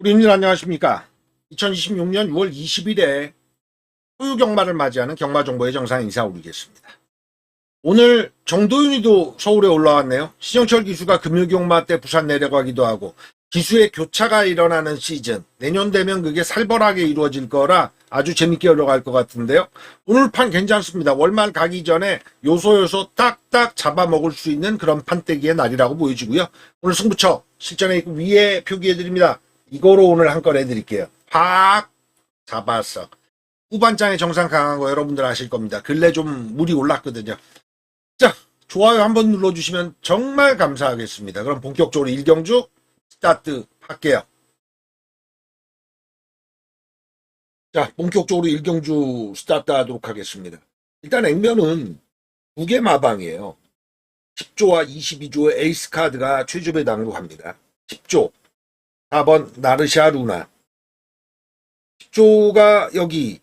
우리님 안녕하십니까. 2026년 6월 20일에 소유 경마를 맞이하는 경마정보의 정상 인사 올리겠습니다. 오늘 정도윤이도 서울에 올라왔네요. 신영철 기수가 금요경마 때 부산 내려가기도 하고 기수의 교차가 일어나는 시즌, 내년 되면 그게 살벌하게 이루어질 거라 아주 재밌게 흘러갈 것 같은데요. 오늘 판 괜찮습니다. 월말 가기 전에 요소 딱딱 잡아먹을 수 있는 그런 판때기의 날이라고 보여지고요. 오늘 승부처 실전에 있고 위에 표기해드립니다. 이거로 오늘 한 건 해드릴게요. 확 잡았어. 후반장에 정상 강한 거 여러분들 아실 겁니다. 근래 좀 물이 올랐거든요. 자, 좋아요 한번 눌러주시면 정말 감사하겠습니다. 그럼 본격적으로 일경주 스타트 할게요. 자, 본격적으로 일경주 스타트 하도록 하겠습니다. 일단 액면은 두 개 마방이에요. 10조와 22조의 에이스 카드가 최저 배당으로 갑니다. 10조 4번 나르샤 루나, 10조가 여기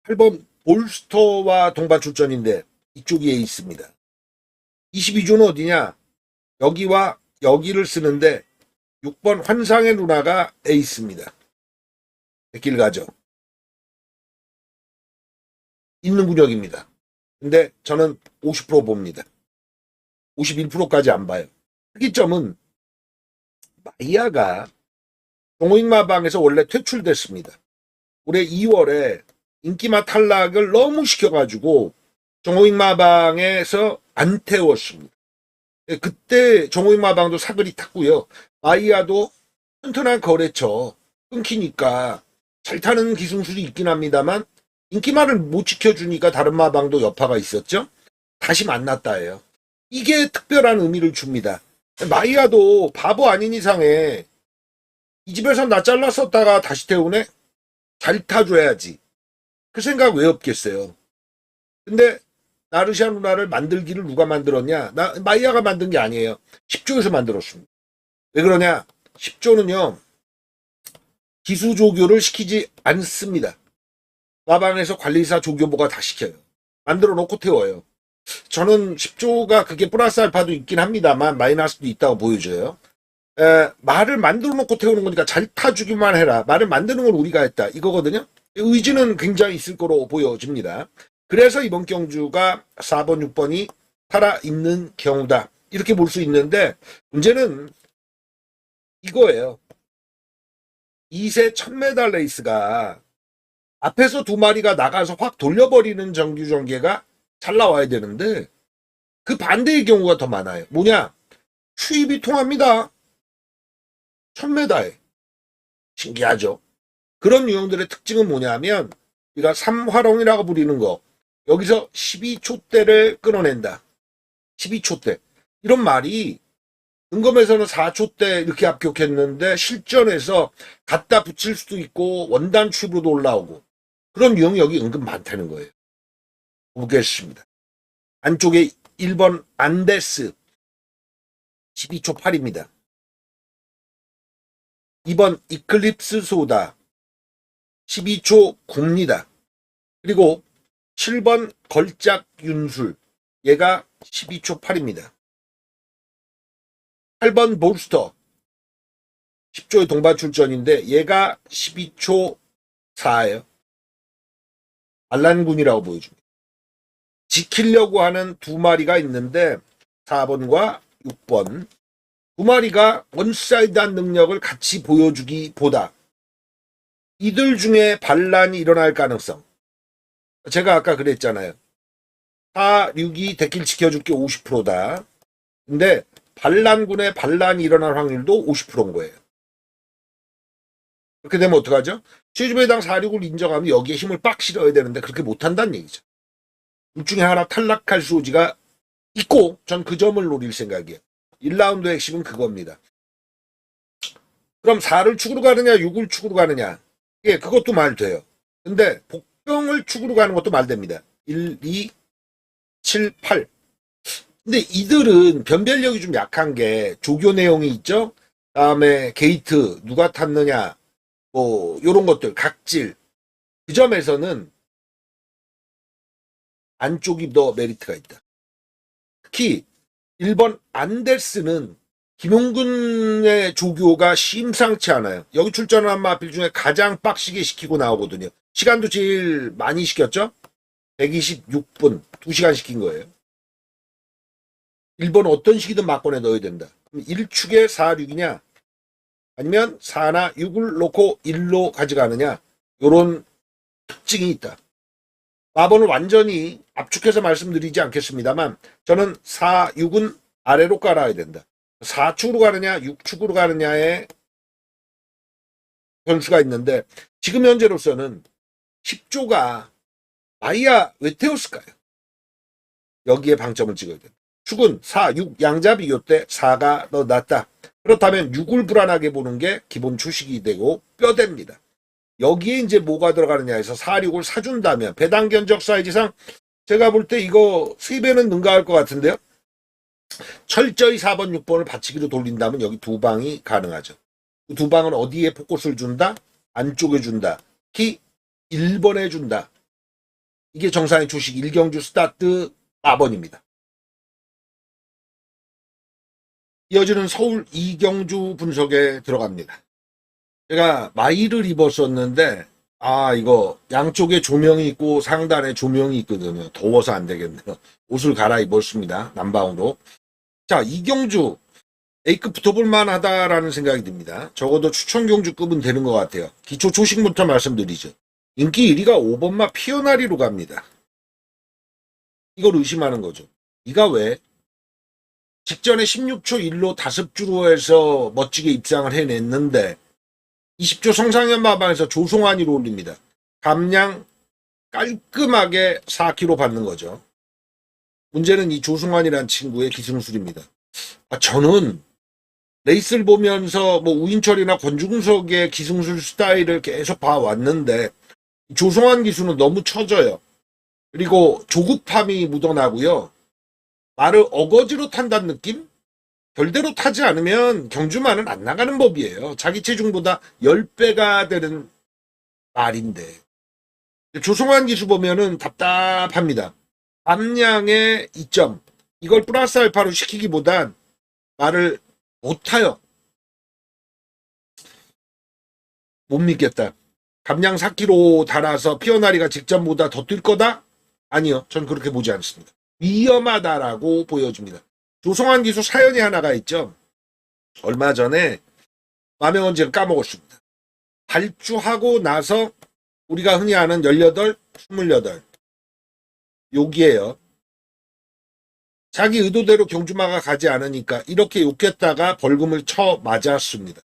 8번 볼스터와 동반 출전인데 이쪽에 있습니다. 22조는 어디냐? 여기와 여기를 쓰는데 6번 환상의 루나가 에이스입니다. 길 가죠. 있는 구력입니다. 근데 저는 50% 봅니다. 51%까지 안 봐요. 특이점은 마이야가 종호익마방에서 원래 퇴출됐습니다. 올해 2월에 인기마 탈락을 너무 시켜가지고 종호익마방에서 안 태웠습니다. 그때 종호익마방도 사글이 탔고요. 마이야도 튼튼한 거래처 끊기니까 잘 타는 기승술이 있긴 합니다만 인기마를 못 지켜주니까 다른 마방도 여파가 있었죠. 다시 만났다예요. 이게 특별한 의미를 줍니다. 마이야도 바보 아닌 이상에 이 집에서 나 잘랐었다가 다시 태우네? 잘 타줘야지. 그 생각 왜 없겠어요. 근데 나르샤 누나를 만들기를 누가 만들었냐? 마이야가 만든 게 아니에요. 10조에서 만들었습니다. 왜 그러냐? 10조는요. 기수 조교를 시키지 않습니다. 마방에서 관리사 조교보가 다 시켜요. 만들어 놓고 태워요. 저는 10조가 그게 플러스 알파도 있긴 합니다만 마이너스도 있다고 보여줘요. 말을 만들어 놓고 태우는 거니까 잘 타주기만 해라. 말을 만드는 건 우리가 했다. 이거거든요. 의지는 굉장히 있을 거로 보여집니다. 그래서 이번 경주가 4번, 6번이 살아있는 경우다. 이렇게 볼 수 있는데 문제는 이거예요. 2세 1000m 레이스가 앞에서 두 마리가 나가서 확 돌려버리는 정규 전개가 잘 나와야 되는데 그 반대의 경우가 더 많아요. 뭐냐? 추입이 통합니다. 1000m에. 신기하죠? 그런 유형들의 특징은 뭐냐면 우리가 3화롱이라고 부리는 거, 여기서 12초대를 끊어낸다. 12초대. 이런 말이 등검에서는 4초대 이렇게 합격했는데 실전에서 갖다 붙일 수도 있고 원단 추입으로도 올라오고 그런 유형이 여기 은근 많다는 거예요. 보겠습니다. 안쪽에 1번 안데스 12초 8입니다. 2번 이클립스 소다 12초 9입니다. 그리고 7번 걸작 윤술 얘가 12초 8입니다. 8번 볼스터 10조의 동반 출전인데 얘가 12초 4예요. 알란군이라고 보여줍니다. 지키려고 하는 두 마리가 있는데 4번과 6번 두 마리가 원사이드한 능력을 같이 보여주기보다 이들 중에 반란이 일어날 가능성, 제가 아까 그랬잖아요. 4, 6이 대길 지켜줄게 50%다. 근데 반란군의 반란이 일어날 확률도 50%인 거예요. 그렇게 되면 어떡하죠? 최주배당 4, 6을 인정하면 여기에 힘을 빡 실어야 되는데 그렇게 못한다는 얘기죠. 둘 중에 하나 탈락할 소지가 있고 전 그 점을 노릴 생각이에요. 1라운드 핵심은 그겁니다. 그럼 4를 축으로 가느냐 6을 축으로 가느냐, 예, 그것도 말 돼요. 근데 복병을 축으로 가는 것도 말 됩니다. 1, 2, 7, 8. 근데 이들은 변별력이 좀 약한 게 조교 내용이 있죠. 다음에 게이트 누가 탔느냐 뭐 요런 것들 각질, 그 점에서는 안쪽이 더 메리트가 있다. 특히 1번 안데스는 김용근의 조교가 심상치 않아요. 여기 출전한 마필 중에 가장 빡시게 시키고 나오거든요. 시간도 제일 많이 시켰죠? 126분, 2시간 시킨 거예요. 1번 어떤 식이든 막권에 넣어야 된다. 그럼 1축에 4, 6이냐? 아니면 4나 6을 놓고 1로 가져가느냐? 요런 특징이 있다. 4번을 완전히 압축해서 말씀드리지 않겠습니다만 저는 4, 6은 아래로 깔아야 된다. 4축으로 가느냐 6축으로 가느냐의 변수가 있는데 지금 현재로서는 10조가 마이야 왜 태웠을까요? 여기에 방점을 찍어야 된다. 축은 4, 6 양자 비교 때 4가 더 낫다. 그렇다면 6을 불안하게 보는 게 기본 추식이 되고 뼈대입니다. 여기에 이제 뭐가 들어가느냐 해서 4, 6을 사준다면 배당 견적 사이즈상 제가 볼 때 이거 3배는 능가할 것 같은데요. 철저히 4번, 6번을 받치기로 돌린다면 여기 두 방이 가능하죠. 두 방은 어디에 포커스를 준다? 안쪽에 준다. 특히 1번에 준다. 이게 정상의 주식 1경주 스타트 4번입니다. 이어지는 서울 2경주 분석에 들어갑니다. 제가 마이를 입었었는데 이거 양쪽에 조명이 있고 상단에 조명이 있거든요. 더워서 안 되겠네요. 옷을 갈아입었습니다. 남방으로. 자, 이경주 A급 붙어볼 만하다라는 생각이 듭니다. 적어도 추천경주급은 되는 것 같아요. 기초 초식부터 말씀드리죠. 인기 1위가 5번마 피어나리로 갑니다. 이걸 의심하는 거죠. 이가 왜? 직전에 16초 1로 5주로 해서 멋지게 입상을 해냈는데 20조 성상현 마방에서 조송환이로 올립니다. 감량 깔끔하게 4kg 받는 거죠. 문제는 이 조송환이라는 친구의 기승술입니다. 저는 레이스를 보면서 뭐 우인철이나 권중석의 기승술 스타일을 계속 봐왔는데 조송환 기수는 너무 처져요. 그리고 조급함이 묻어나고요. 말을 어거지로 탄다는 느낌? 별대로 타지 않으면 경주만은 안 나가는 법이에요. 자기 체중보다 10배가 되는 말인데. 조송환 기수 보면은 답답합니다. 감량의 이점. 이걸 플러스 알파로 시키기보단 말을 못 타요. 못 믿겠다. 감량 4kg 달아서 피어나리가 직전보다 더 뛸 거다? 아니요. 전 그렇게 보지 않습니다. 위험하다라고 보여집니다. 조성환 기수 사연이 하나가 있죠. 얼마 전에 마명언제를 까먹었습니다. 발주하고 나서 우리가 흔히 아는 18, 28 욕이에요. 자기 의도대로 경주마가 가지 않으니까 이렇게 욕했다가 벌금을 쳐 맞았습니다.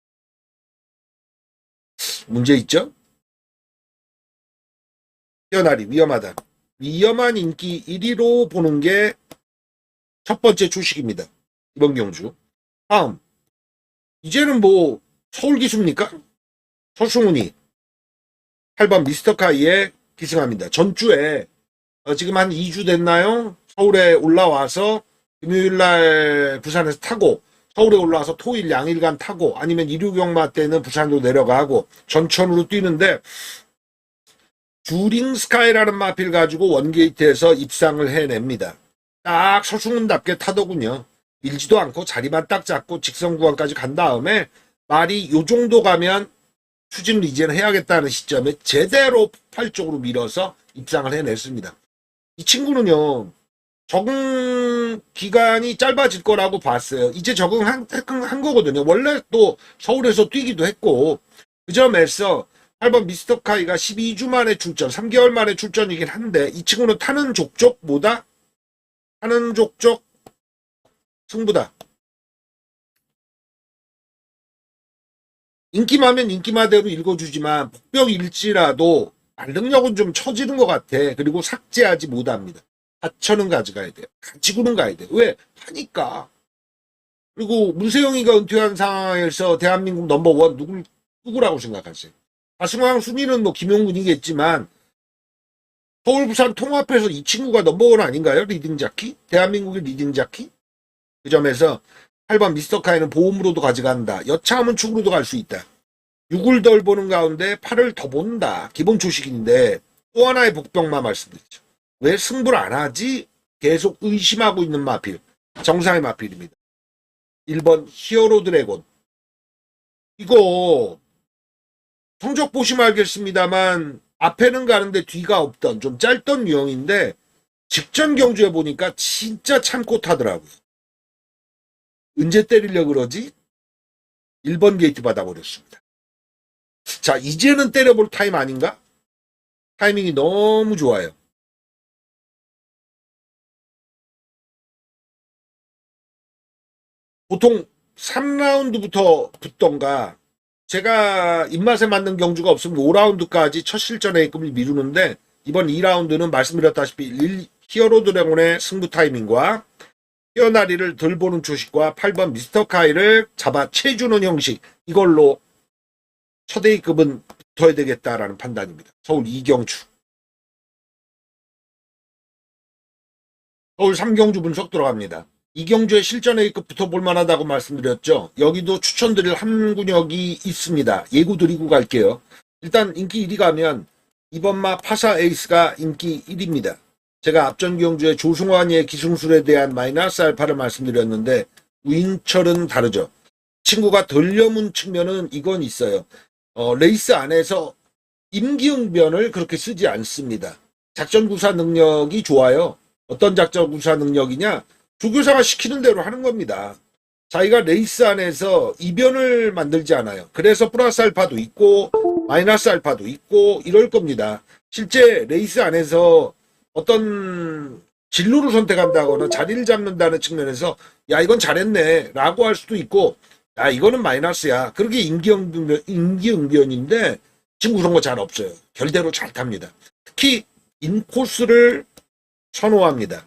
문제 있죠? 피어나리 위험하다. 위험한 인기 1위로 보는 게 첫 번째 주식입니다. 이번 경주. 다음. 이제는 뭐 서울 기수입니까? 서승훈이 8번 미스터카이에 기승합니다. 전주에 지금 한 2주 됐나요? 서울에 올라와서 금요일날 부산에서 타고 서울에 올라와서 토일 양일간 타고 아니면 일요경마 때는 부산으로 내려가고 전천으로 뛰는데 듀링 스카이라는 마필 가지고 원게이트에서 입상을 해냅니다. 딱 서승훈답게 타더군요. 밀지도 않고 자리만 딱 잡고 직선 구간까지 간 다음에 말이 요 정도 가면 추진 리젠 해야겠다는 시점에 제대로 폭발 쪽으로 밀어서 입상을 해냈습니다. 이 친구는요. 적응 기간이 짧아질 거라고 봤어요. 이제 적응한 거거든요. 원래 또 서울에서 뛰기도 했고 그 점에서 8번 미스터카이가 12주 만에 출전, 3개월 만에 출전이긴 한데 이 친구는 타는 족족보다 타는 족족 승부다. 인기마면 인기마대로 읽어주지만 폭벽일지라도 말능력은 좀 처지는 것 같아. 그리고 삭제하지 못합니다. 4천은 가져가야 돼요. 가지고는 가야 돼요. 왜? 하니까. 그리고 문세영이가 은퇴한 상황에서 대한민국 넘버원 누구라고 생각하세요? 가승왕 순위는 뭐 김용근이겠지만 서울 부산 통합해서 이 친구가 넘버원 아닌가요? 리딩 자키? 대한민국의 리딩 자키? 그 점에서 8번 미스터카이는 보험으로도 가져간다. 여차하면 축으로도 갈 수 있다. 6을 덜 보는 가운데 8을 더 본다. 기본 초식인데 또 하나의 복병만 말씀드리죠. 왜 승부를 안 하지? 계속 의심하고 있는 마필. 정상의 마필입니다. 1번 히어로 드래곤. 이거 성적 보시면 알겠습니다만 앞에는 가는데 뒤가 없던 좀 짧던 유형인데 직전 경주에 보니까 진짜 참고 타더라고요. 언제 때리려 그러지? 1번 게이트 받아버렸습니다. 자, 이제는 때려볼 타임 아닌가? 타이밍이 너무 좋아요. 보통 3라운드부터 붙던가 제가 입맛에 맞는 경주가 없으면 5라운드까지 첫 실전 A급을 미루는데 이번 2라운드는 말씀드렸다시피 히어로 드래곤의 승부 타이밍과 히어나리를 덜 보는 초식과 8번 미스터 카이를 잡아채주는 형식 이걸로 첫 A급은 붙어야 되겠다라는 판단입니다. 서울 이경주. 서울 3경주 분석 들어갑니다. 이경주의 실전 A급 붙어볼 만하다고 말씀드렸죠. 여기도 추천드릴 한 군역이 있습니다. 예고 드리고 갈게요. 일단 인기 1위 가면 이번마 파사 에이스가 인기 1위입니다. 제가 앞전 경주에 조승환의 기승술에 대한 마이너스 알파를 말씀드렸는데 우인철은 다르죠. 친구가 덜 여문 측면은 이건 있어요. 레이스 안에서 임기응변을 그렇게 쓰지 않습니다. 작전구사 능력이 좋아요. 어떤 작전구사 능력이냐? 조교사가 시키는 대로 하는 겁니다. 자기가 레이스 안에서 이변을 만들지 않아요. 그래서 플러스 알파도 있고 마이너스 알파도 있고 이럴 겁니다. 실제 레이스 안에서 어떤 진로를 선택한다거나 자리를 잡는다는 측면에서 야 이건 잘했네 라고 할 수도 있고 야 이거는 마이너스야. 그렇게 임기응변인데 지금 그런 거 잘 없어요. 결대로 잘 탑니다. 특히 인코스를 선호합니다.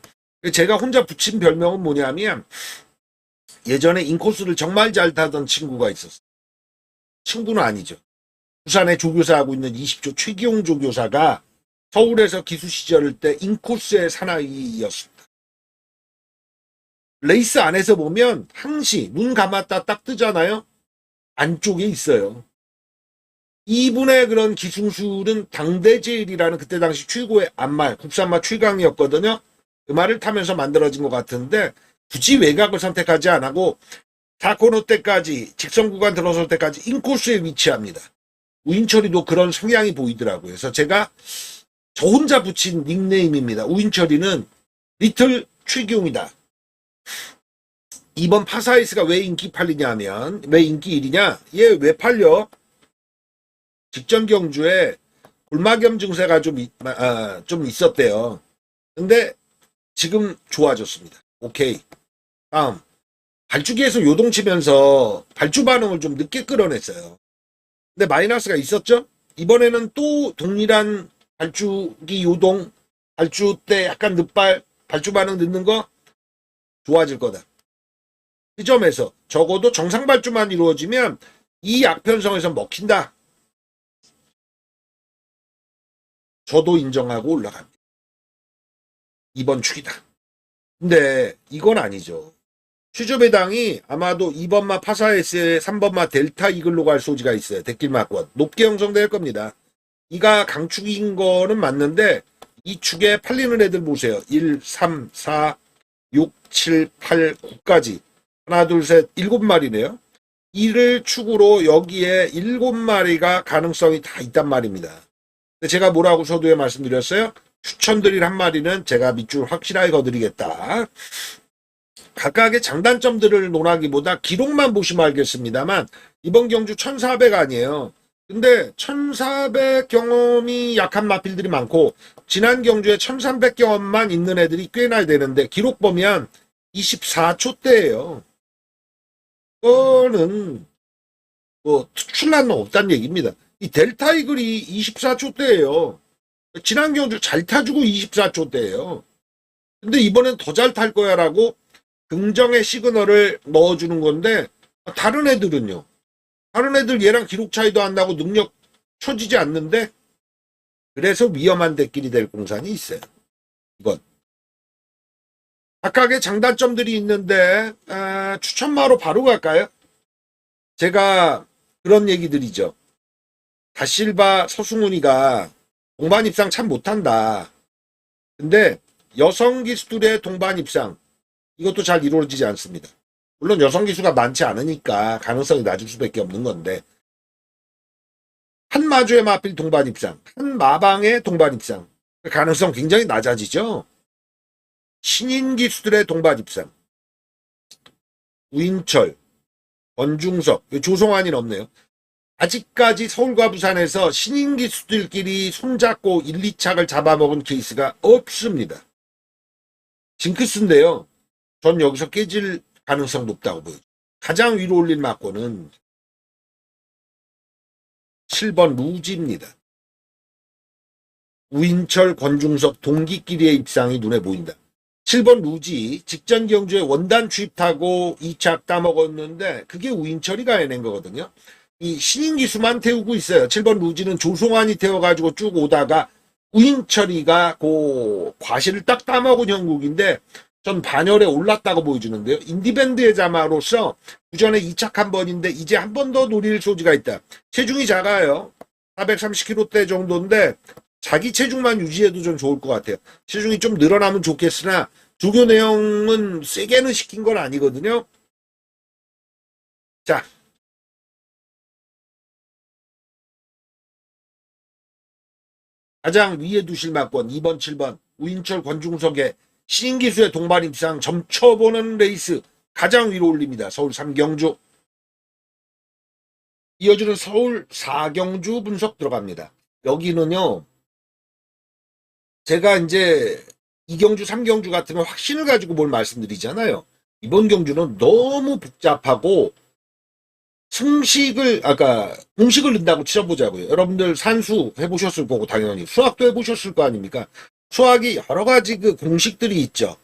제가 혼자 붙인 별명은 뭐냐면 예전에 인코스를 정말 잘 타던 친구가 있었어요. 친구는 아니죠. 부산에 조교사하고 있는 20조 최기용 조교사가 서울에서 기수 시절 때 인코스의 사나이였습니다. 레이스 안에서 보면 항시 눈 감았다 딱 뜨잖아요. 안쪽에 있어요. 이분의 그런 기승술은 당대제일이라는 그때 당시 최고의 안말, 국산마 최강이었거든요. 그 말을 타면서 만들어진 것 같은데 굳이 외곽을 선택하지 않고 4코너 때까지 직선 구간 들어설 때까지 인코스에 위치합니다. 우인철이도 그런 성향이 보이더라고요. 그래서 제가 저 혼자 붙인 닉네임입니다. 우인철이는 리틀 최기용이다. 이번 파사이스가 왜 인기 팔리냐면 왜 인기 1위냐? 얘 왜 팔려? 직전 경주에 골마겸 증세가 좀 있었대요. 근데 지금 좋아졌습니다. 오케이. 다음. 발주기에서 요동치면서 발주 반응을 좀 늦게 끌어냈어요. 근데 마이너스가 있었죠? 이번에는 또 동일한 발주기 요동, 발주 때 약간 발주 반응 늦는 거 좋아질 거다. 이 점에서 적어도 정상 발주만 이루어지면 이 약편성에서 먹힌다. 저도 인정하고 올라갑니다. 2번 축이다. 근데 이건 아니죠. 슈즈배당이 아마도 2번마 파사에스의 3번마 델타 이글로 갈 소지가 있어요. 대길마권. 높게 형성될 겁니다. 이가 강축인 거는 맞는데 이 축에 팔리는 애들 보세요. 1, 3, 4, 6, 7, 8, 9까지. 하나, 둘, 셋, 7마리네요. 이를 축으로 여기에 7마리가 가능성이 다 있단 말입니다. 근데 제가 뭐라고 서두에 말씀드렸어요? 추천드릴 한 마리는 제가 밑줄 확실하게 거드리겠다. 각각의 장단점들을 논하기보다 기록만 보시면 알겠습니다만 이번 경주 1400 아니에요. 근데 1400 경험이 약한 마필들이 많고 지난 경주에 1300 경험만 있는 애들이 꽤나 되는데 기록 보면 24초대예요. 이거는 뭐 특출난 놈 없다는 얘기입니다. 이 델타 이글이 24초대예요. 지난 경주 잘 타주고 24초대예요. 근데 이번엔 더 잘 탈 거야라고 긍정의 시그널을 넣어주는 건데 다른 애들은요. 다른 애들 얘랑 기록 차이도 안 나고 능력 쳐지지 않는데 그래서 위험한 데끼리 될 공산이 있어요. 이건 각각의 장단점들이 있는데 추천마로 바로 갈까요? 제가 그런 얘기들이죠. 다실바 서승훈이가 동반 입상 참 못한다. 근데 여성 기수들의 동반 입상 이것도 잘 이루어지지 않습니다. 물론 여성 기수가 많지 않으니까 가능성이 낮을 수밖에 없는 건데, 한 마주의 마필 동반 입상, 한 마방의 동반 입상, 가능성 굉장히 낮아지죠. 신인 기수들의 동반 입상, 우인철, 권중석, 조성환이는 없네요. 아직까지 서울과 부산에서 신인 기수들끼리 손잡고 1, 2착을 잡아먹은 케이스가 없습니다. 징크스인데요. 전 여기서 깨질 가능성 높다고 보여요. 가장 위로 올린 막고는 7번 루지입니다. 우인철, 권중석 동기끼리의 입상이 눈에 보인다. 7번 루지 직전 경주에 원단 투입하고 2착 따먹었는데 그게 우인철이가 해낸 거거든요. 이 신인 기수만 태우고 있어요. 7번 루지는 조송환이 태워가지고 쭉 오다가 우인철이가 그 과실을 딱 따먹은 형국인데 전 반열에 올랐다고 보여주는데요. 인디밴드의 자마로서 그전에 2착 한 번인데 이제 한 번 더 노릴 소지가 있다. 체중이 작아요. 430kg대 정도인데 자기 체중만 유지해도 좀 좋을 것 같아요. 체중이 좀 늘어나면 좋겠으나 조교 내용은 세게는 시킨 건 아니거든요. 자, 가장 위에 두실 막권 2번, 7번 우인철, 권중석의 신기수의 동반 입상 점쳐보는 레이스 가장 위로 올립니다. 서울 3경주. 이어지는 서울 4경주 분석 들어갑니다. 여기는요. 제가 이제 2경주, 3경주 같으면 확신을 가지고 뭘 말씀드리잖아요. 이번 경주는 너무 복잡하고 공식을 넣는다고 치러보자고요. 여러분들 산수 해보셨을 거고 당연히 수학도 해보셨을 거 아닙니까? 수학이 여러 가지 그 공식들이 있죠.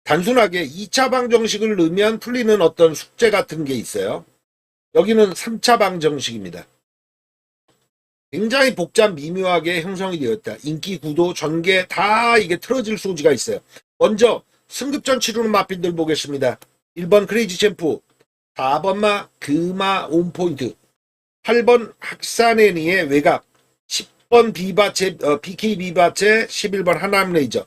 단순하게 2차 방정식을 넣으면 풀리는 어떤 숙제 같은 게 있어요. 여기는 3차 방정식입니다. 굉장히 복잡 미묘하게 형성이 되었다. 인기, 구도, 전개 다 이게 틀어질 소지가 있어요. 먼저 승급전 치르는 마필들 보겠습니다. 1번 크레이지 챔프, 4번마 금화 온포인트, 8번 학산애니의 외곽, 10번 BK 비바체, 11번 하남 레이저.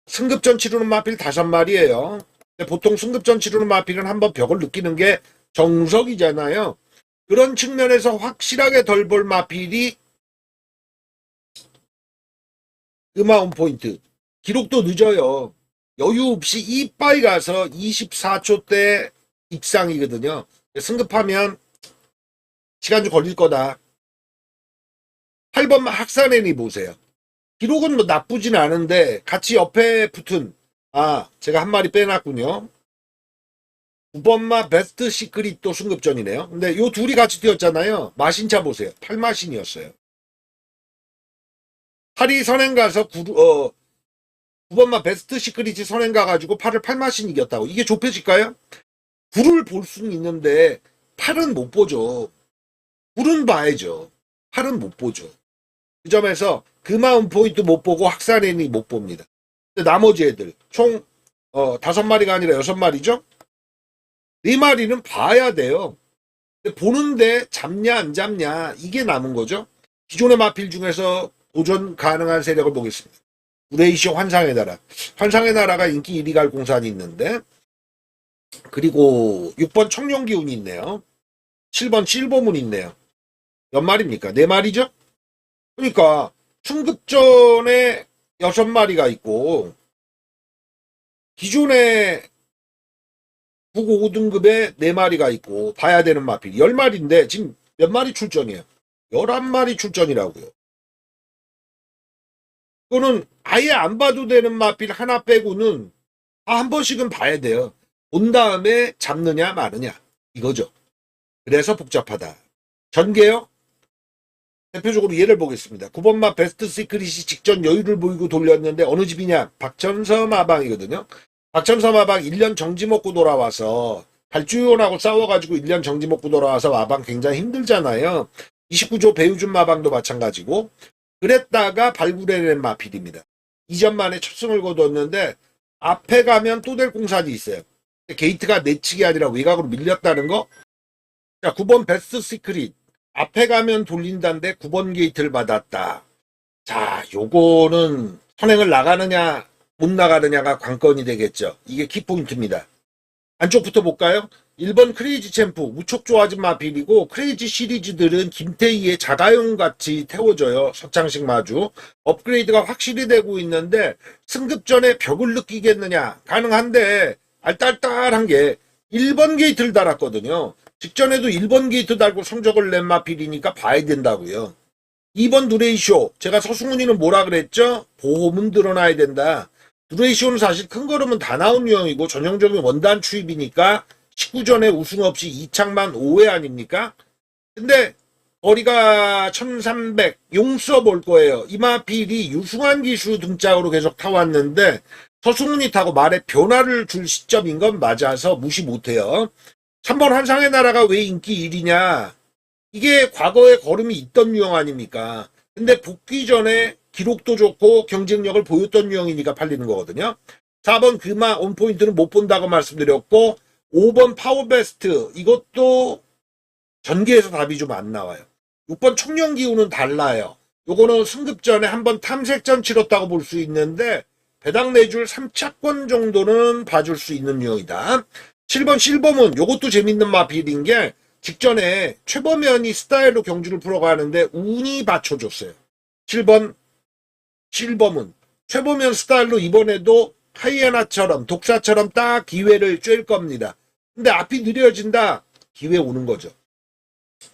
승급전 치르는 마필 5마리예요. 보통 승급전 치르는 마필은 한번 벽을 느끼는 게 정석이잖아요. 그런 측면에서 확실하게 덜 볼 마필이 금화 온포인트. 기록도 늦어요. 여유 없이 이빠이 가서 24초대 입상이거든요. 승급하면 시간 좀 걸릴 거다. 8번 학산애니 보세요. 기록은 뭐 나쁘진 않은데 같이 옆에 붙은 제가 한 마리 빼놨군요. 9번마 베스트 시크릿도 승급전이네요. 근데 요 둘이 같이 뛰었잖아요. 마신차 보세요. 8마신이었어요. 8이 선행 가서 9번마 베스트 시크릿이 선행 가가지고 8을 8마신 이겼다고. 이게 좁혀질까요? 9를 볼 수는 있는데 8은 못 보죠. 9는 봐야죠. 8은 못 보죠. 그 점에서 금화운 포인트 못 보고 학산애니 못 봅니다. 근데 나머지 애들 총 5마리가 아니라 6마리죠? 4마리는 봐야 돼요. 근데 보는데 잡냐 안 잡냐 이게 남은 거죠. 기존의 마필 중에서 도전 가능한 세력을 보겠습니다. 우레이시 환상의 나라. 환상의 나라가 인기 1위 갈 공산이 있는데 그리고 6번 청룡기운이 있네요. 7번 실보문이 있네요. 몇 마리입니까? 4마리죠? 그러니까 승급전에 6마리가 있고 기존에 9고 5등급에 4마리가 있고 봐야 되는 마필 10마리인데 지금 몇 마리 출전이에요? 11마리 출전이라고요. 그거는 아예 안 봐도 되는 마필 하나 빼고는 한 번씩은 봐야 돼요. 본 다음에 잡느냐 마느냐 이거죠. 그래서 복잡하다. 전개요? 대표적으로 예를 보겠습니다. 9번마 베스트 시크릿이 직전 여유를 보이고 돌렸는데 어느 집이냐? 박천서 마방이거든요. 박천서 마방 1년 정지 먹고 돌아와서 발주원하고 싸워가지고 1년 정지 먹고 돌아와서 마방 굉장히 힘들잖아요. 29조 배우준 마방도 마찬가지고 그랬다가 발굴해낸 마필입니다. 2전 만에 첫 승을 거뒀는데 앞에 가면 또 될 공산이 있어요. 게이트가 내치기 아니라 외곽으로 밀렸다는 거. 자, 9번 베스트 시크릿 앞에 가면 돌린다는데 9번 게이트를 받았다. 자, 요거는 선행을 나가느냐 못 나가느냐가 관건이 되겠죠. 이게 키포인트입니다. 안쪽부터 볼까요? 1번 크레이지 챔프 무척 좋아진 마필이고, 크레이지 시리즈들은 김태희의 자가용 같이 태워져요. 서창식 마주 업그레이드가 확실히 되고 있는데 승급 전에 벽을 느끼겠느냐? 가능한데 알딸딸한 게 1번 게이트를 달았거든요. 직전에도 1번 게이트 달고 성적을 낸 마필이니까 봐야 된다고요. 2번 누레이쇼, 제가 서승훈이는 뭐라 그랬죠? 보험은 드러나야 된다. 누레이쇼는 사실 큰 걸음은 다 나온 유형이고 전형적인 원단 추입이니까 19전에 우승 없이 2창만 5회 아닙니까? 근데 거리가 1300 용서 볼 거예요. 이마필이 유승환 기수 등짝으로 계속 타왔는데 서승훈이 타고 말에 변화를 줄 시점인 건 맞아서 무시 못해요. 3번 환상의 나라가 왜 인기 1위냐? 이게 과거에 걸음이 있던 유형 아닙니까? 근데 복귀 전에 기록도 좋고 경쟁력을 보였던 유형이니까 팔리는 거거든요. 4번 그마 온포인트는 못 본다고 말씀드렸고, 5번 파워베스트 이것도 전개에서 답이 좀 안 나와요. 6번 청년기후는 달라요. 요거는 승급 전에 한번 탐색전 치렀다고 볼 수 있는데 배당 내줄 3차권 정도는 봐줄 수 있는 유형이다. 7번 실버문 요것도 재밌는 마필인 게 직전에 최범현이 스타일로 경주를 풀어가는데 운이 받쳐줬어요. 7번 실버문 최범현 스타일로 이번에도 하이에나처럼 독사처럼 딱 기회를 쬐을 겁니다. 근데 앞이 느려진다. 기회 오는 거죠.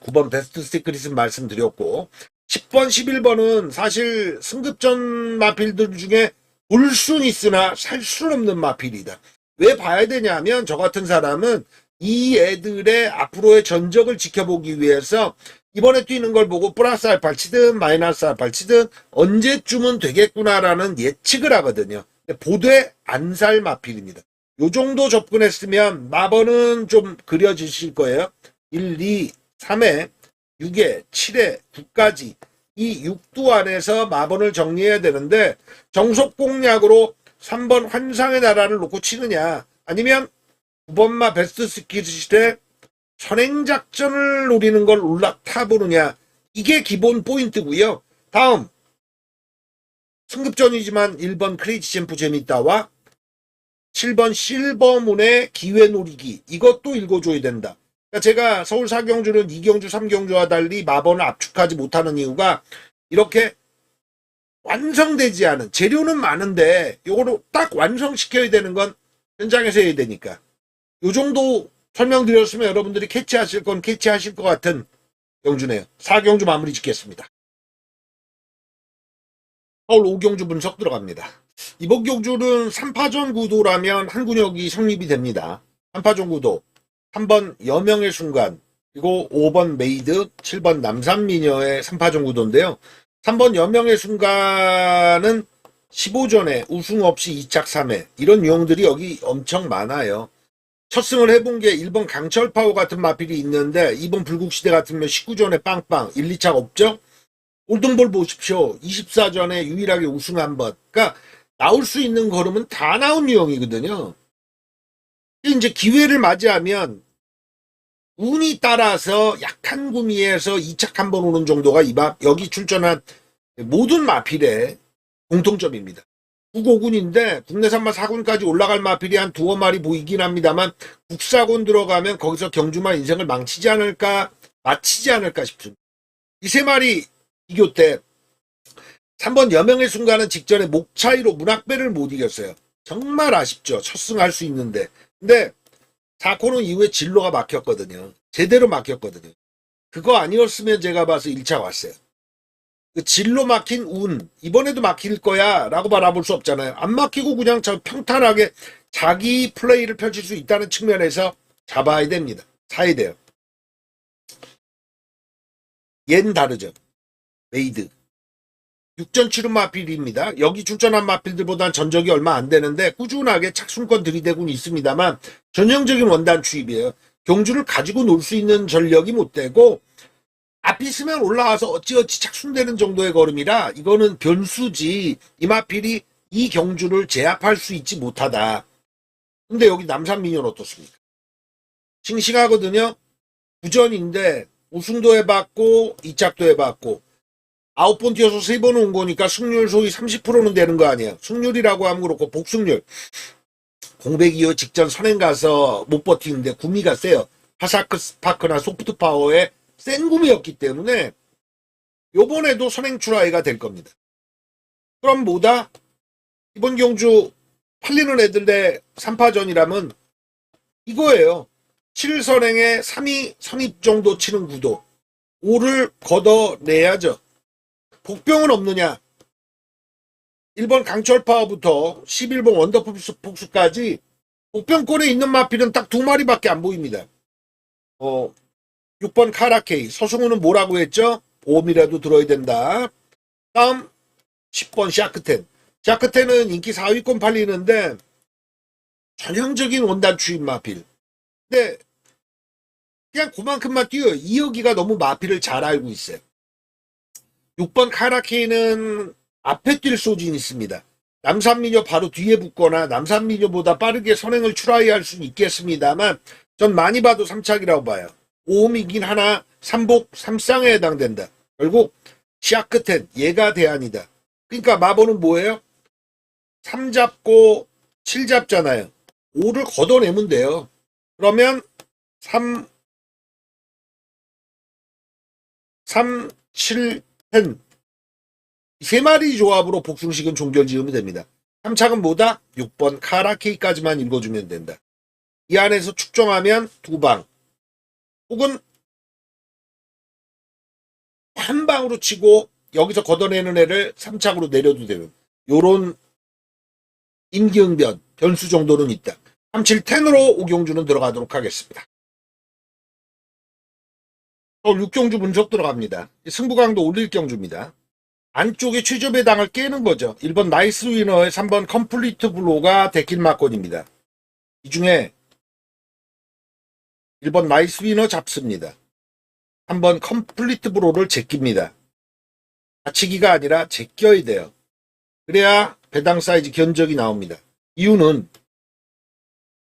9번 베스트 시크릿은 말씀드렸고, 10번 11번은 사실 승급전 마필들 중에 볼 순 있으나 살 순 없는 마필이다. 왜 봐야 되냐면 저 같은 사람은 이 애들의 앞으로의 전적을 지켜보기 위해서 이번에 뛰는 걸 보고 플러스 알파를 치든 마이너스 알파를 치든 언제쯤은 되겠구나라는 예측을 하거든요. 보되 안 살 마필입니다. 요 정도 접근했으면 마번은 좀 그려지실 거예요. 1, 2, 3회, 6회, 7회, 9까지 이 6두 안에서 마번을 정리해야 되는데 정석 공략으로 3번 환상의 나라를 놓고 치느냐, 아니면 9번마 베스트 스키시대 선행작전을 노리는 걸 올라타보느냐, 이게 기본 포인트고요. 다음 승급전이지만 1번 크레이지 챔프 재밌다와 7번 실버문의 기회 노리기, 이것도 읽어줘야 된다. 그러니까 제가 서울 4경주는 2경주 3경주와 달리 마번을 압축하지 못하는 이유가 이렇게 완성되지 않은, 재료는 많은데 요거를 딱 완성시켜야 되는 건 현장에서 해야 되니까. 요 정도 설명드렸으면 여러분들이 캐치하실 건 캐치하실 것 같은 경주네요. 4경주 마무리 짓겠습니다. 서울 5경주 분석 들어갑니다. 이번 경주는 3파전 구도라면 한 군역이 성립이 됩니다. 3파전 구도 3번 여명의 순간, 그리고 5번 메이드, 7번 남산미녀의 3파전 구도인데요. 3번 여명의 순간은 15전에 우승 없이 2착 3회, 이런 유형들이 여기 엄청 많아요. 첫 승을 해본 게 1번 강철파워 같은 마필이 있는데 2번 불국시대 같으면 19전에 빵빵 1, 2착 없죠? 골든볼 보십시오. 24전에 유일하게 우승 한 번. 그러니까 나올 수 있는 걸음은 다 나온 유형이거든요. 이제 기회를 맞이하면 운이 따라서 약한 구미에서 2착 한 번 오는 정도가 여기 출전한 모든 마필의 공통점입니다. 9고군인데 국내산마 4군까지 올라갈 마필이 한 두어 마리 보이긴 합니다만 국사군 들어가면 거기서 경주만 인생을 마치지 않을까 싶습니다. 이 세 마리 비교 때 3번 여명의 순간은 직전에 목 차이로 문학배를 못 이겼어요. 정말 아쉽죠. 첫 승할 수 있는데. 근데 4코너 이후에 진로가 막혔거든요. 제대로 막혔거든요. 그거 아니었으면 제가 봐서 1차 왔어요. 그 진로 막힌 운, 이번에도 막힐 거야 라고 바라볼 수 없잖아요. 안 막히고 그냥 평탄하게 자기 플레이를 펼칠 수 있다는 측면에서 잡아야 됩니다. 사야 돼요. 얘는 다르죠. 메이드 6전 치른 마필입니다. 여기 출전한 마필들보다는 전적이 얼마 안 되는데 꾸준하게 착순권 들이대고는 있습니다만 전형적인 원단 추입이에요. 경주를 가지고 놀 수 있는 전력이 못 되고 앞이 있으면 올라와서 어찌어찌 착순되는 정도의 걸음이라 이거는 변수지, 이 마필이 이 경주를 제압할 수 있지 못하다. 근데 여기 남산미녀는 어떻습니까? 싱싱하거든요. 9전인데 우승도 해봤고 2착도 해봤고 9번 뛰어서 3번 온 거니까 승률 소위 30%는 되는 거 아니에요. 승률이라고 하면 그렇고 복승률 공백 이후 직전 선행 가서 못 버티는데 구미가 세요. 하사크 스파크나 소프트 파워의 센 구미였기 때문에 요번에도 선행 출하이가 될 겁니다. 그럼 뭐다? 이번 경주 팔리는 애들의 3파전이라면 이거예요. 7선행에 3위 선입 정도 치는 구도. 5를 걷어내야죠. 복병은 없느냐? 1번 강철파워부터 11번 원더폭스까지 복병권에 있는 마필은 딱 2마리밖에 안 보입니다. 6번 카라케이. 서승우는 뭐라고 했죠? 보험이라도 들어야 된다. 다음 10번 샤크텐. 샤크텐은 인기 4위권 팔리는데 전형적인 원단 추입 마필. 근데 그냥 그만큼만 뛰어요. 이혁이가 너무 마필을 잘 알고 있어요. 6번 카라케이는 앞에 뛸 소진이 있습니다. 남산미녀 바로 뒤에 붙거나 남산미녀보다 빠르게 선행을 출하이할 수는 있겠습니다만 전 많이 봐도 3착이라고 봐요. 5홈이긴 하나 3복 3쌍에 해당된다. 결국 샤크텐 얘가 대안이다. 그러니까 마보는 뭐예요? 3 잡고 7 잡잖아요. 5를 걷어내면 돼요. 그러면 3, 7, 10 세 마리 조합으로 복숭식은 종결 지으면 됩니다. 3착은 뭐다? 6번 카라케이까지만 읽어주면 된다. 이 안에서 축정하면 2방 혹은 한 방으로 치고 여기서 걷어내는 애를 3착으로 내려도 되는 요런 임기응변 변수 정도는 있다. 3710으로 오경주는 들어가도록 하겠습니다. 6경주 분석 들어갑니다. 승부강도 올릴 경주입니다. 안쪽에 최저 배당을 깨는 거죠. 1번 나이스 위너에 3번 컴플리트 블로가 데킬 마건입니다. 이 중에 1번 나이스 위너 잡습니다. 3번 컴플리트 블로를 제낍니다. 받치기가 아니라 제껴야 돼요. 그래야 배당 사이즈 견적이 나옵니다. 이유는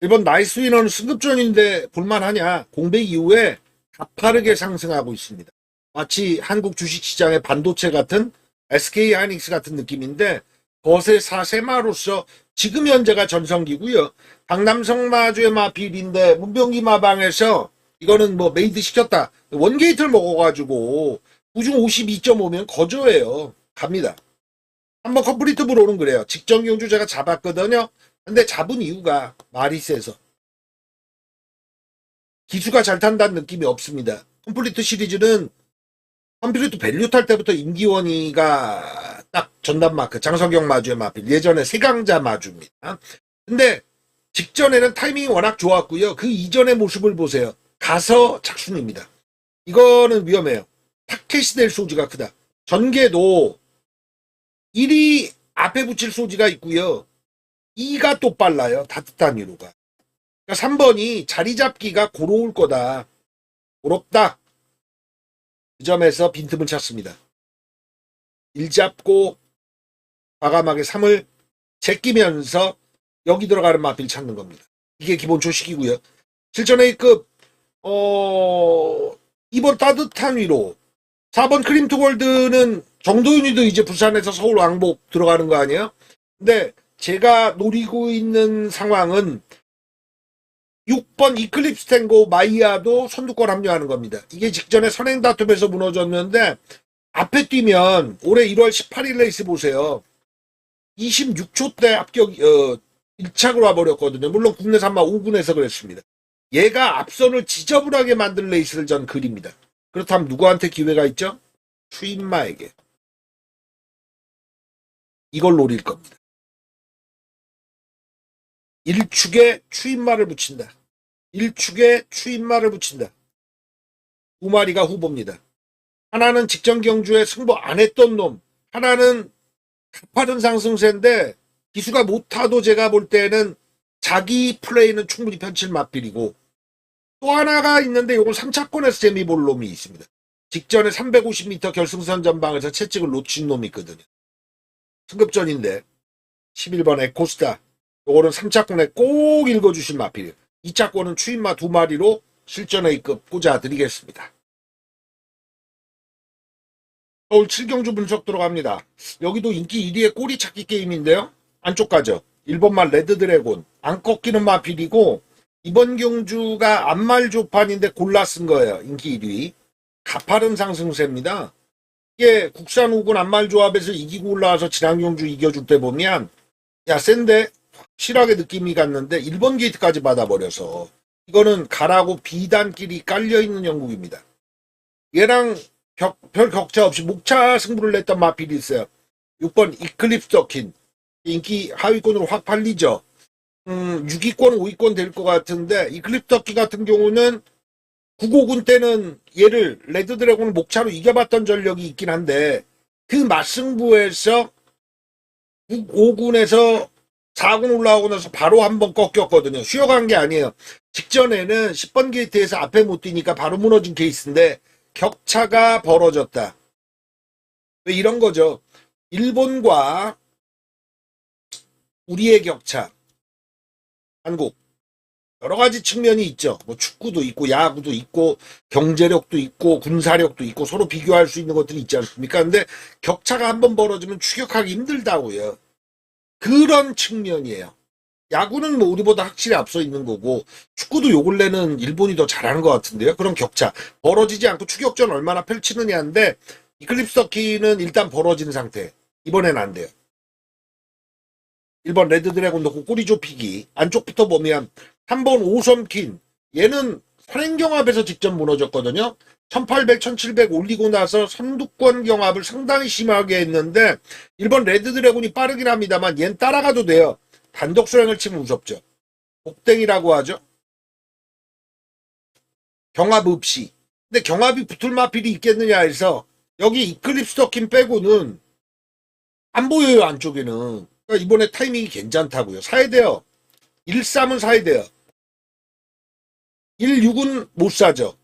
1번 나이스 위너는 승급전인데 볼만하냐? 공백 이후에 가파르게 상승하고 있습니다. 마치 한국 주식시장의 반도체 같은 SK 하이닉스 같은 느낌인데 거세 사세마로서 지금 현재가 전성기고요. 강남성 마주의 마필인데 문병기 마방에서 이거는 뭐 메이드 시켰다. 원게이트를 먹어가지고 우중 52.5면 거저예요. 갑니다. 한번 컴플리트 브로는 그래요. 직전 경주 제가 잡았거든요. 근데 잡은 이유가 말이 세서 기수가 잘 탄다는 느낌이 없습니다. 컴플리트 시리즈는 컴플리트 밸류 탈 때부터 임기원이가 딱 전담 마크 장성경 마주의 마필 예전에 세강자 마주입니다. 근데 직전에는 타이밍이 워낙 좋았고요. 그 이전의 모습을 보세요. 가서 착순입니다. 이거는 위험해요. 타켓이 될 소지가 크다. 전개도 1이 앞에 붙일 소지가 있고요. 2가 또 빨라요. 따뜻한 위로가. 그러니까 3번이 자리 잡기가 고로울 거다. 고롭다. 그 점에서 빈틈을 찾습니다. 1 잡고 과감하게 3을 제끼면서 여기 들어가는 마필 찾는 겁니다. 이게 기본 조식이고요. 실전 A급 2번 따뜻한 위로 4번 크림투골드는 정도윤이도 이제 부산에서 서울 왕복 들어가는 거 아니에요? 근데 제가 노리고 있는 상황은 6번 이클립스 탱고 마이야도 선두권 합류하는 겁니다. 이게 직전에 선행 다툼에서 무너졌는데 앞에 뛰면 올해 1월 18일 레이스 보세요. 26초 때 합격 1착으로 와버렸거든요. 물론 국내 3마 5군에서 그랬습니다. 얘가 앞선을 지저분하게 만든 레이스를 전 그립니다. 그렇다면 누구한테 기회가 있죠? 추인마에게. 이걸 노릴 겁니다. 1축에 추인마를 붙인다. 1축에 추인마를 붙인다. 2마리가 후보입니다. 하나는 직전 경주에 승부 안 했던 놈, 하나는 가파른 상승세인데 기수가 못 타도 제가 볼 때는 자기 플레이는 충분히 펼칠 맛빌이고 또 하나가 있는데 이건 3차권에서 재미 볼 놈이 있습니다. 직전에 350m 결승선 전방에서 채찍을 놓친 놈이 있거든요. 승급전인데 11번 에코스타 요거는 3차권에 꼭 읽어주실 마필이에요. 2차권은 추인마 2마리로 실전 A급 꽂아드리겠습니다. 서울 7경주 분석 들어갑니다. 여기도 인기 1위의 꼬리 찾기 게임인데요. 안쪽 가죠. 1번마 레드드래곤 안 꺾이는 마필이고 이번 경주가 안말조판인데 골라 쓴 거예요. 인기 1위. 가파른 상승세입니다. 이게 국산 우군 안말조합에서 이기고 올라와서 지난 경주 이겨줄 때 보면 야 센데 확실하게 느낌이 갔는데 1번 게이트까지 받아버려서 이거는 가라고 비단끼리 깔려있는 영국입니다. 얘랑 별 격차 없이 목차 승부를 냈던 마필이 있어요. 6번 이클립스 더킨 인기 하위권으로 확 팔리죠. 6위권 5위권 될 것 같은데 이클립스 더킨 같은 경우는 9고군 때는 얘를 레드드래곤을 목차로 이겨봤던 전력이 있긴 한데 그 맞승부에서 5군에서 4군 올라오고 나서 바로 한번 꺾였거든요. 쉬어간 게 아니에요. 직전에는 10번 게이트에서 앞에 못 뛰니까 바로 무너진 케이스인데 격차가 벌어졌다. 왜 이런 거죠. 일본과 우리의 격차. 한국. 여러 가지 측면이 있죠. 뭐 축구도 있고 야구도 있고 경제력도 있고 군사력도 있고 서로 비교할 수 있는 것들이 있지 않습니까? 근데 격차가 한번 벌어지면 추격하기 힘들다고요. 그런 측면이에요. 야구는 뭐 우리보다 확실히 앞서 있는 거고 축구도 요 근래는 일본이 더 잘하는 것 같은데요. 그런 격차 벌어지지 않고 추격전 얼마나 펼치느냐인데 이클립스 더키는 일단 벌어진 상태. 이번엔 안 돼요. 1번 레드드래곤 넣고 꼬리 좁히기 안쪽부터 보면 3번 오섬킨 얘는 선행경합에서 직접 무너졌거든요. 1800, 1700 올리고 나서 선두권 경합을 상당히 심하게 했는데 1번 레드드래곤이 빠르긴 합니다만 얜 따라가도 돼요. 단독 수행을 치면 무섭죠. 복댕이라고 하죠. 경합 없이. 근데 경합이 붙을 마필이 있겠느냐 해서 여기 이클립스 더킨 빼고는 안 보여요. 안쪽에는. 그러니까 이번에 타이밍이 괜찮다고요. 사야 돼요. 1-3은 사야 돼요. 1-6은 못 사죠.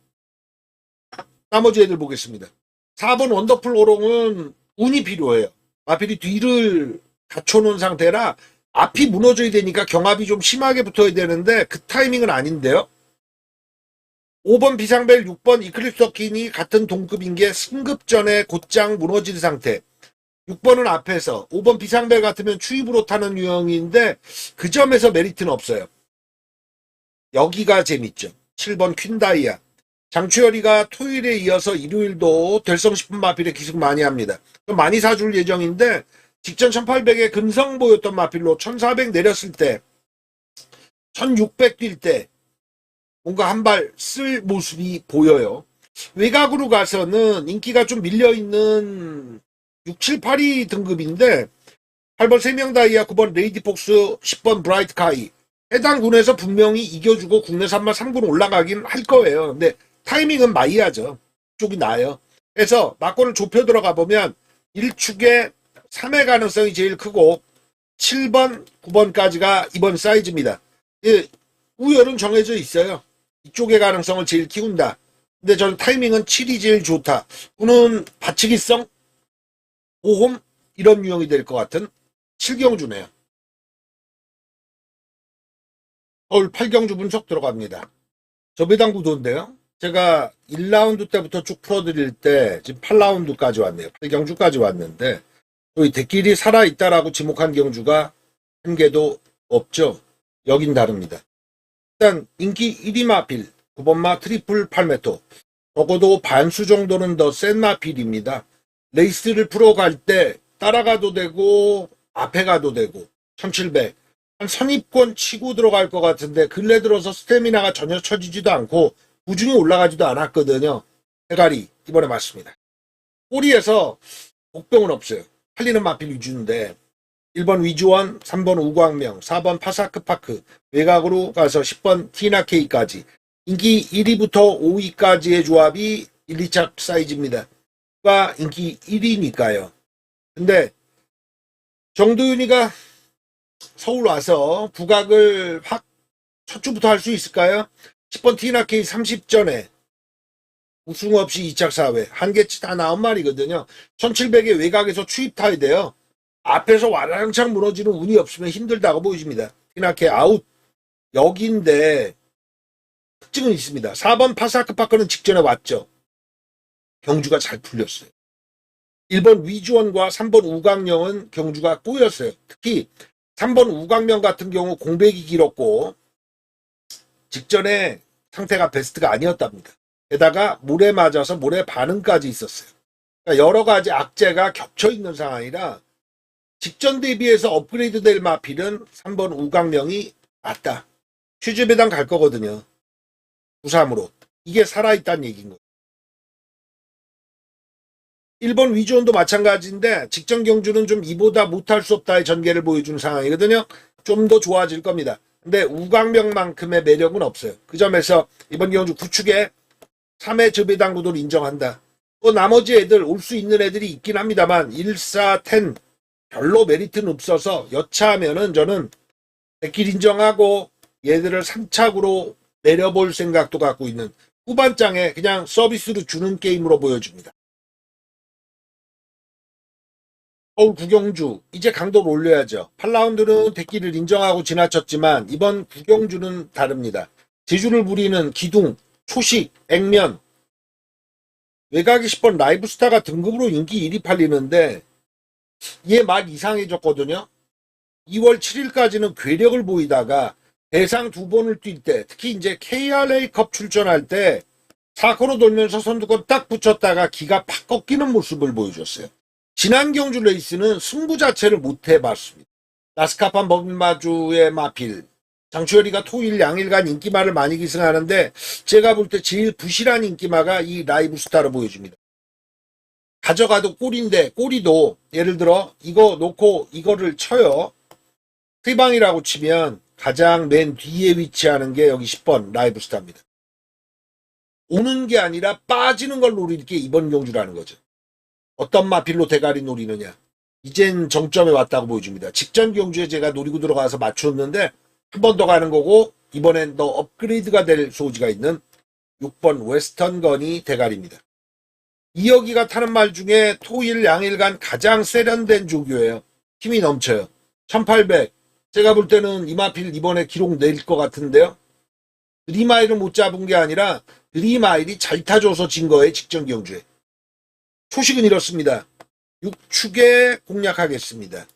나머지 애들 보겠습니다. 4번 원더풀 오롱은 운이 필요해요. 마필이 뒤를 갖춰놓은 상태라 앞이 무너져야 되니까 경합이 좀 심하게 붙어야 되는데 그 타이밍은 아닌데요. 5번 비상벨 6번 이클립스 더킨이 같은 동급인 게 승급전에 곧장 무너진 상태. 6번은 앞에서 5번 비상벨 같으면 추입으로 타는 유형인데 그 점에서 메리트는 없어요. 여기가 재밌죠. 7번 퀸다이아. 장추열이가 토요일에 이어서 일요일도 될성 싶은 마필에 기승 많이 합니다. 많이 사줄 예정인데 직전 1800에 금성 보였던 마필로 1400 내렸을 때 1600 뛸 때 뭔가 한 발 쓸 모습이 보여요. 외곽으로 가서는 인기가 좀 밀려있는 6, 7, 8위 등급인데 8번 세명다이아 9번 레이디폭스 10번 브라이트 카이 해당 군에서 분명히 이겨주고 국내 3만 3군 올라가긴 할 거예요. 근데 타이밍은 마이야죠. 쪽이 나아요. 그래서 막골을 좁혀 들어가 보면 1축에 3회 가능성이 제일 크고 7번, 9번까지가 이번 사이즈입니다. 예, 우열은 정해져 있어요. 이쪽의 가능성을 제일 키운다. 근데 저는 타이밍은 7이 제일 좋다. 그는 받치기성, 보험 이런 유형이 될 것 같은 7경주네요. 서울 8경주 분석 들어갑니다. 저 배당 구도인데요. 제가 1라운드 때부터 쭉 풀어드릴 때 지금 8라운드까지 왔네요. 8경주까지 왔는데 여기 대길이 살아있다라고 지목한 경주가 한 개도 없죠. 여긴 다릅니다. 일단 인기 1위 마필 9번마 트리플 팔메토 적어도 반수 정도는 더 센 마필입니다. 레이스를 풀어갈 때 따라가도 되고 앞에 가도 되고 1700 한 선입권 치고 들어갈 것 같은데 근래 들어서 스태미나가 전혀 처지지도 않고 부중이 올라가지도 않았거든요. 해가리 이번에 맞습니다. 꼬리에서 복병은 없어요. 팔리는 마필 위주인데 1번 위주원, 3번 우광명, 4번 파사크파크 외곽으로 가서 10번 티나케이까지 인기 1위부터 5위까지의 조합이 1, 2차 사이즈입니다. 가 인기 1위니까요. 근데 정도윤이가 서울 와서 부각을 확 첫 주부터 할 수 있을까요? 10번 티나케이 30전에 우승 없이 2착 4회 한계치 다 나온 말이거든요. 1700의 외곽에서 추입 타야 돼요. 앞에서 와랑창 무너지는 운이 없으면 힘들다고 보여집니다. 티나케이 아웃 여기인데 특징은 있습니다. 4번 파사크파크는 직전에 왔죠. 경주가 잘 풀렸어요. 1번 위주원과 3번 우강령은 경주가 꼬였어요. 특히 3번 우광명 같은 경우 공백이 길었고 직전에 상태가 베스트가 아니었답니다. 게다가 물에 맞아서 물에 반응까지 있었어요. 그러니까 여러 가지 악재가 겹쳐 있는 상황이라 직전 대비해서 업그레이드 될 마필은 3번 우광명이 맞다. 퓨즈 배당 갈 거거든요. 9-3으로. 이게 살아있다는 얘기인 거예요. 1번 위즈원도 마찬가지인데 직전 경주는 좀 이보다 못할 수 없다의 전개를 보여주는 상황이거든요. 좀 더 좋아질 겁니다. 근데 우광명만큼의 매력은 없어요. 그 점에서 이번 경주 구축에 3회 저배당 구도를 인정한다. 또 나머지 애들 올 수 있는 애들이 있긴 합니다만 1, 4, 10 별로 메리트는 없어서 여차하면은 저는 백길 인정하고 얘들을 3착으로 내려볼 생각도 갖고 있는 후반장에 그냥 서비스로 주는 게임으로 보여집니다. 서울 구경주 이제 강도를 올려야죠. 8라운드는 대기를 인정하고 지나쳤지만 이번 구경주는 다릅니다. 제주를 부리는 기둥, 초식, 액면, 외곽이 10번 라이브스타가 등급으로 인기 1위 팔리는데 얘 막 이상해졌거든요. 2월 7일까지는 괴력을 보이다가 대상 2번을 뛸 때 특히 이제 KRA컵 출전할 때 4코로 돌면서 선두권 딱 붙였다가 기가 팍 꺾이는 모습을 보여줬어요. 지난 경주 레이스는 승부 자체를 못 해봤습니다. 나스카판 범마주의 마필 장추열이가 토일 양일간 인기마를 많이 기승하는데 제가 볼 때 제일 부실한 인기마가 이 라이브스타로 보여집니다. 가져가도 꼴인데 꼬리도 예를 들어 이거 놓고 이거를 쳐요. 트리방이라고 치면 가장 맨 뒤에 위치하는 게 여기 10번 라이브스타입니다. 오는 게 아니라 빠지는 걸 노릴 게 이번 경주라는 거죠. 어떤 마필로 대가리 노리느냐. 이젠 정점에 왔다고 보여줍니다. 직전 경주에 제가 노리고 들어가서 맞췄는데 한 번 더 가는 거고 이번엔 더 업그레이드가 될 소지가 있는 6번 웨스턴건이 대가리입니다. 이혁이가 타는 말 중에 토일 양일간 가장 세련된 조교예요. 힘이 넘쳐요. 1800 제가 볼 때는 이 마필 이번에 기록 낼 것 같은데요. 3마일을 못 잡은 게 아니라 3마일이 잘 타줘서 진 거예요. 직전 경주에. 초식은 이렇습니다. 6축에 공략하겠습니다.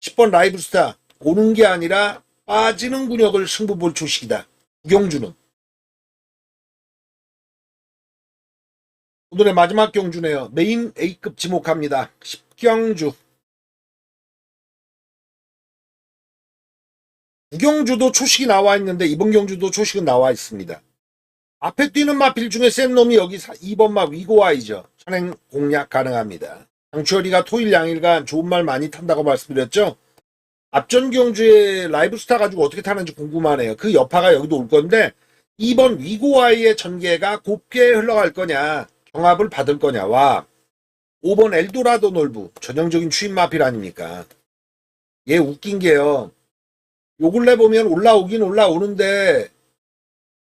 10번 라이브스타 오는 게 아니라 빠지는 근역을 승부 볼 초식이다. 구경주는. 오늘의 마지막 경주네요. 메인 A급 지목합니다. 10경주. 구경주도 초식이 나와 있는데 이번 경주도 초식은 나와 있습니다. 앞에 뛰는 마필 중에 센 놈이 여기 2번 마 위고아이죠. 선행 공략 가능합니다. 장추열이가 토일 양일간 좋은 말 많이 탄다고 말씀드렸죠. 앞전 경주에 라이브스타 가지고 어떻게 타는지 궁금하네요. 그 여파가 여기도 올 건데 2번 위고아이의 전개가 곱게 흘러갈 거냐 경합을 받을 거냐와 5번 엘도라도 놀부 전형적인 추임 마필 아닙니까. 얘 웃긴 게요. 요 근래 보면 올라오긴 올라오는데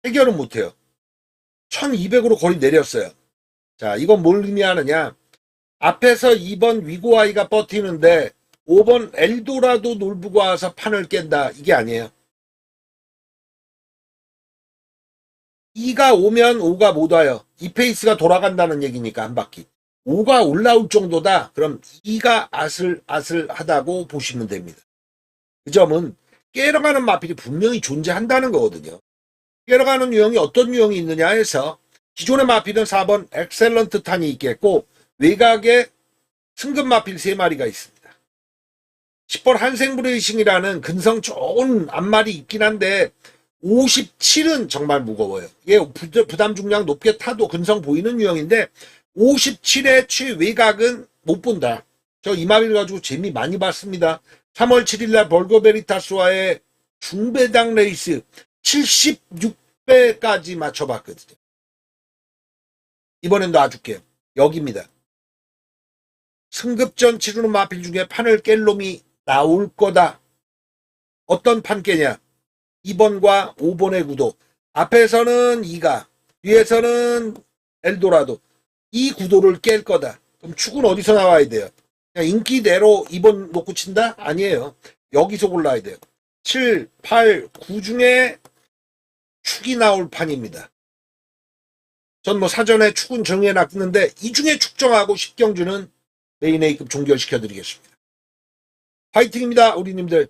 해결은 못해요. 1200으로 거의 내렸어요. 자, 이건 뭘 의미하느냐. 앞에서 2번 위고아이가 버티는데 5번 엘도라도 놀부가 와서 판을 깬다. 이게 아니에요. 2가 오면 5가 못 와요. 이 페이스가 돌아간다는 얘기니까 한 바퀴. 5가 올라올 정도다. 그럼 2가 아슬아슬하다고 보시면 됩니다. 그 점은 깨러가는 마필이 분명히 존재한다는 거거든요. 깨러가는 유형이 어떤 유형이 있느냐 해서 기존의 마필은 4번 엑셀런트 탄이 있겠고 외곽에 승급 마필 3마리가 있습니다. 10번 한생브레이싱이라는 근성 좋은 앞말이 있긴 한데 57은 정말 무거워요. 얘 부담 중량 높게 타도 근성 보이는 유형인데 57의 최외곽은 못 본다. 저 이 마필 가지고 재미 많이 봤습니다. 3월 7일날 벌거베리타스와의 중배당 레이스 76배까지 맞춰봤거든요. 이번엔 놔줄게요. 여기입니다. 승급전 치르는 마필 중에 판을 깰 놈이 나올 거다. 어떤 판 깨냐? 2번과 5번의 구도. 앞에서는 2가, 뒤에서는 엘도라도. 이 구도를 깰 거다. 그럼 축은 어디서 나와야 돼요? 그냥 인기대로 2번 놓고 친다? 아니에요. 여기서 골라야 돼요. 7, 8, 9 중에 축이 나올 판입니다. 전 뭐 사전에 축은 정해놨는데 이 중에 축정하고 10경주는 메인 A급 종결시켜드리겠습니다. 화이팅입니다, 우리님들.